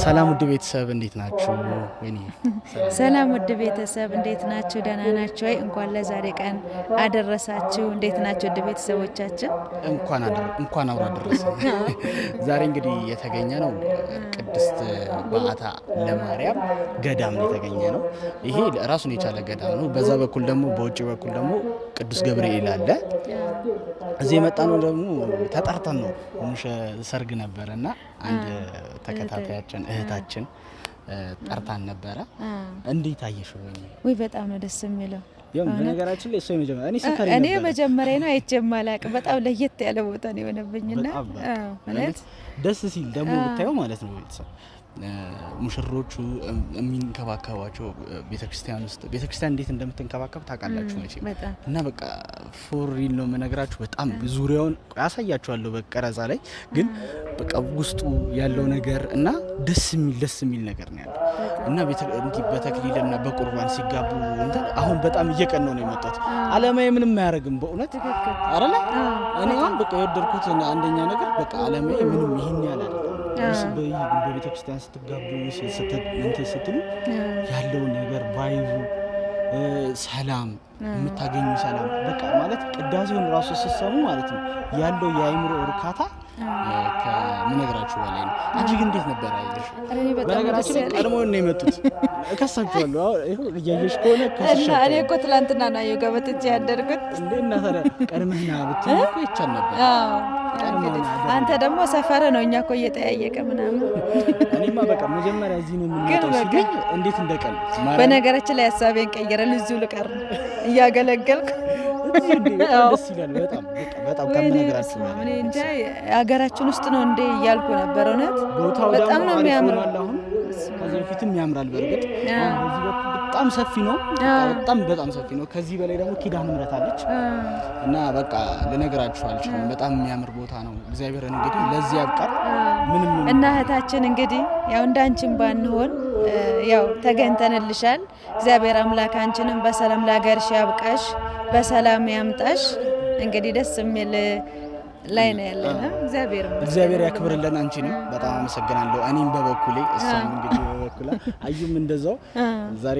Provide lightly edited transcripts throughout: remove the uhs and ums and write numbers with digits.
ሰላም ውድ ቤተሰብ እንዴት ናችሁ? ወይኔ ሰላም ውድ ቤተሰብ እንዴት ናችሁ? ደህና ናችሁ ወይ? እንኳን ለዛሬ ቀን አደረሳችሁ። እንዴት ናችሁ ውድ ቤተሰቦቻችን? እንኳን አብሮ አደረሰ። ዛሬ እንግዲህ የተገኘ ነው ቅድስት በዓታ ለማርያም ገዳም የተገኘ ነው። ይሄ ራሱን የቻለ ገዳም ነው። በዛ በኩል ደግሞ በውጭ በኩል ደግሞ ቅዱስ ገብርኤል አለ። እዚህ የመጣ ነው ደግሞ ተጠርተን ነው። ሰርግ ነበረና አንድ ተከታታያችን እህታችን ጠርታን ነበረ። እንዴት አየሽው? ወይ በጣም ነው ደስ የሚለው። በነገራችን ላይ እኔ መጀመሪያ ነው አይቼም አላውቅም። በጣም ለየት ያለ ቦታ ነው የሆነብኝና ማለት ደስ ሲል ደግሞ ብታየው ማለት ነው ቤተሰብ ሙሽሮቹ የሚንከባከባቸው ቤተክርስቲያን እንዴት እንደምትንከባከብ ታውቃላችሁ መቼም። እና በቃ ፎሪል ነው የምነግራችሁ። በጣም ዙሪያውን ያሳያችኋለሁ በቀረጻ ላይ ግን በቃ ውስጡ ያለው ነገር እና ደስ የሚል ነገር ነው ያለው። እና በተክሊልና በቁርባን ሲጋቡ አሁን በጣም እየቀነው ነው የመጣሁት። አለማዬ ምንም አያደርግም በእውነት አይደለ። እኔ አሁን በቃ የወደድኩት አንደኛ ነገር በቃ አለማዬ ምንም ይሄን ያለ በቤተክርስቲያን ስትጋቡ ስትሉ ያለው ነገር ቫይቡ ሰላም የምታገኙ ሰላም በቃ ማለት ቅዳሴውን ራሱ ስትሰሙ ማለት ነው ያለው የአይምሮ እርካታ ከምነግራችሁ በላይ ነው። አንቺ ግን እንዴት ነበር አይሽ? በነገራችን ላይ ቀድሞ ነው የመጡት። እከሳችኋለሁ። ይሄው እያየሽ ከሆነ እና እኔ እኮ ትላንትና ነው የገበትቼ ያደርኩት እንዴና ታዲያ ቀድመህና ብትይ እኮ ይቻል ነበር። አንተ ደግሞ ሰፈር ነው እኛ እኮ እየጠያየቀ ምናምን። እኔማ በቃ መጀመሪያ እዚህ ነው የምንመጣው ሲገኝ እንዴት እንደቀን በነገራችን ላይ ሐሳቤን ቀየረ። እዚሁ ልቀር እያገለገልኩ ደስ ይላል በጣም ከምነግራችሁ ማለት እኔ እንጃ ሀገራችን ውስጥ ነው እንዴ እያልኩ ነበር። እውነት በጣም ነው የሚያምረው። ከዚህ በፊትም ያምራል በእርግጥ በጣም ሰፊ ነው። በጣም ሰፊ ነው። ከዚህ በላይ ደግሞ ኪዳነ ምሕረት አለች እና በቃ ልነግራችሁ አልችልም። በጣም የሚያምር ቦታ ነው። እግዚአብሔር እንግዲህ ለዚህ ያብቃል። ምንም እና እህታችን እንግዲህ ያው እንዳንቺም ባንሆን ያው ተገኝተንልሻል። እግዚአብሔር አምላክ አንቺንም በሰላም ለሀገርሽ ያብቃሽ፣ በሰላም ያምጣሽ። እንግዲህ ደስ የሚል ላይ ነው ያለና እግዚአብሔር ያክብርልን። አንቺንም በጣም አመሰግናለሁ። እኔም በበኩሌ እሷም እንግዲህ በበኩላ አዩም እንደዛው ዛሬ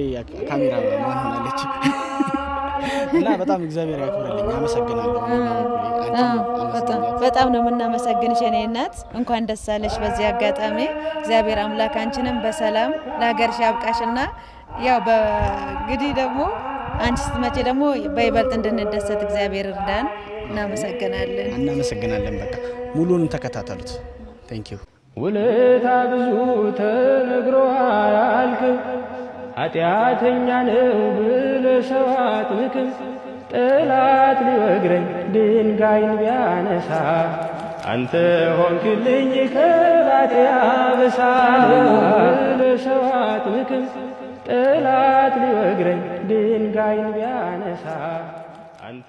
ካሜራ ማን ሆናለች እና በጣም እግዚአብሔር ያክብርልኝ። አመሰግናለሁ። በጣም ነው የምናመሰግንሽ የኔ እናት። እንኳን ደስ አለሽ። በዚህ አጋጣሚ እግዚአብሔር አምላክ አንቺንም በሰላም ለሀገርሽ ያብቃሽና ያው እንግዲህ ደግሞ አንቺ ስትመጪ ደግሞ በይበልጥ እንድንደሰት እግዚአብሔር እርዳን። እናመሰግናለን። በቃ ሙሉን ተከታተሉት። ቴንክ ዩ። ውለታ ብዙ ተነግሮ አያልቅም፣ ኃጢአተኛ ነው ብለህ ሰው አትንቅም። ጠላት ሊወግረኝ ድንጋይን ቢያነሳ አንተ ሆንክልኝ ከባቴ አበሳ። ብለህ ሰው አትንቅም፣ ጠላት ሊወግረኝ ድንጋይን ቢያነሳ አንተ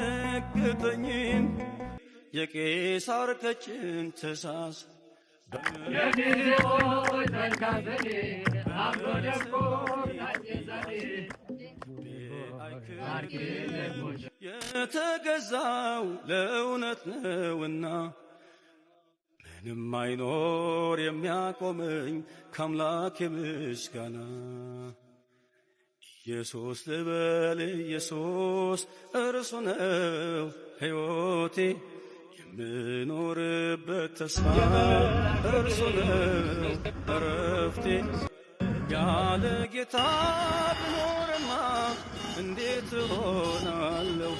አስደነገጠኝን የቄሳር ቀጭን ትእዛዝ የተገዛው ለእውነት ነውና ምንም አይኖር የሚያቆመኝ ከአምላክ ምስጋና። ኢየሱስ ልበል ኢየሱስ እርሱ ነው ሕይወቴ፣ የምኖርበት ተስፋ እርሱ ነው እረፍቴ። ያለ ጌታ ብኖርማ እንዴት እሆናለሁ?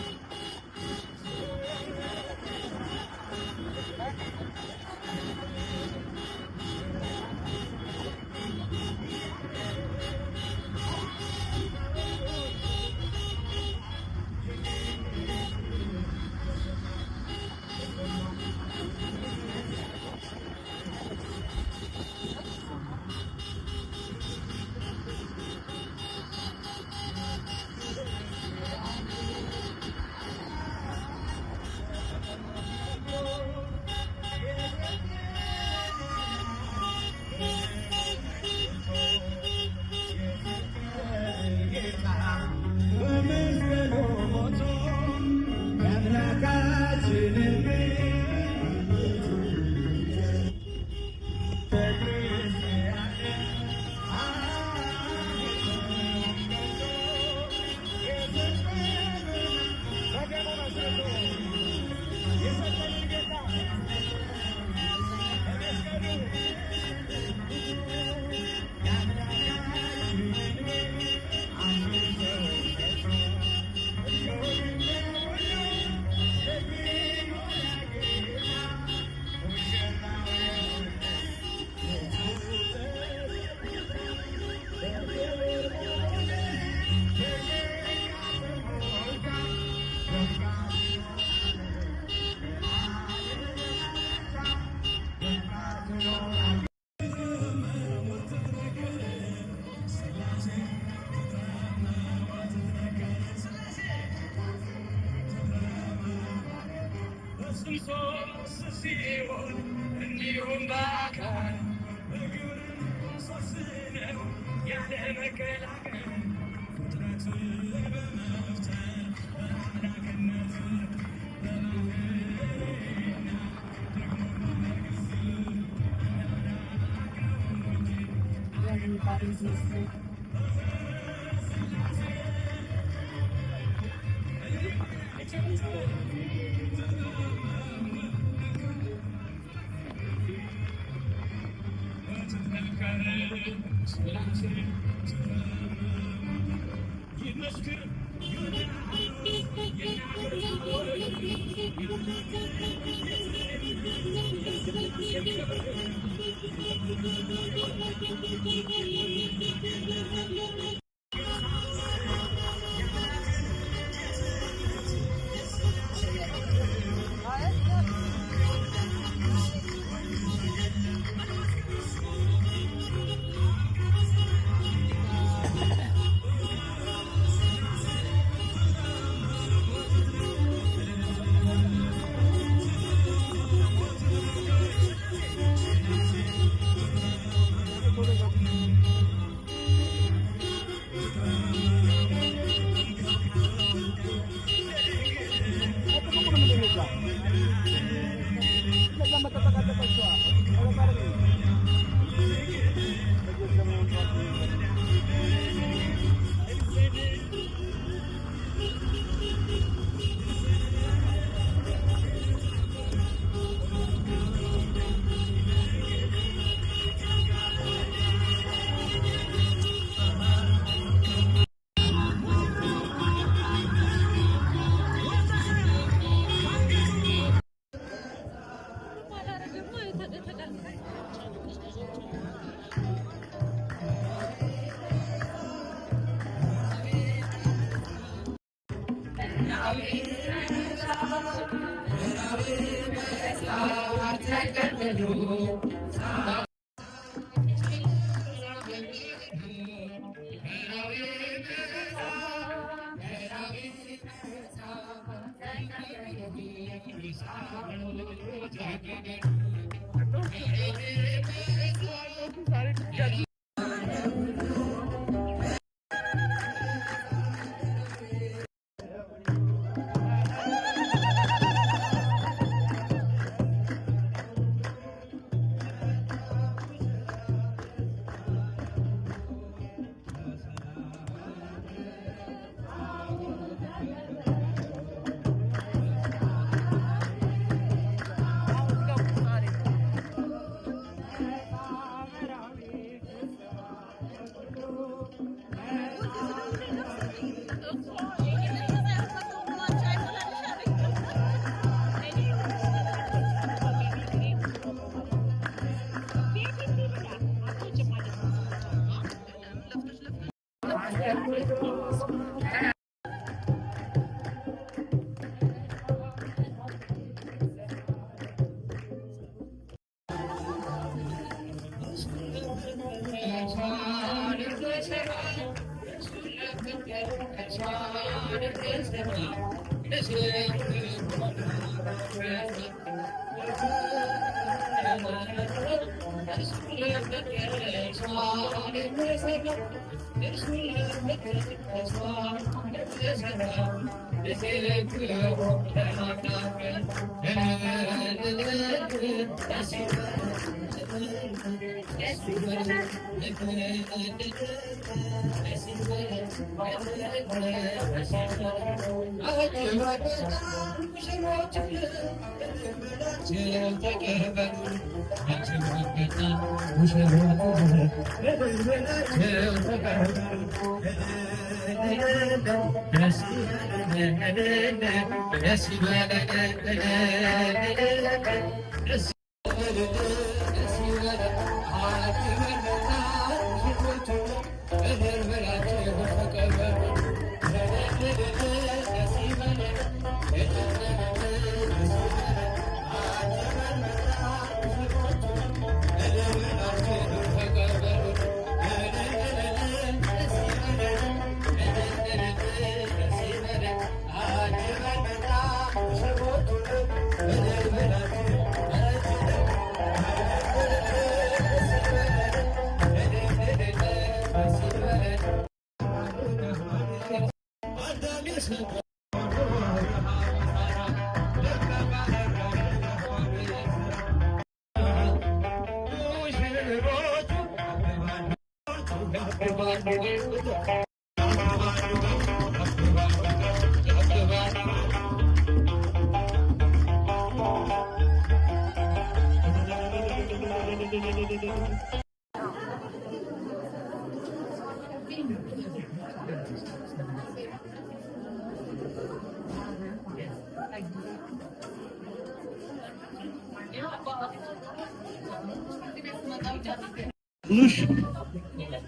Nush.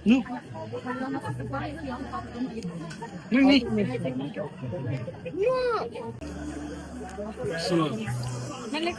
Nu. Melek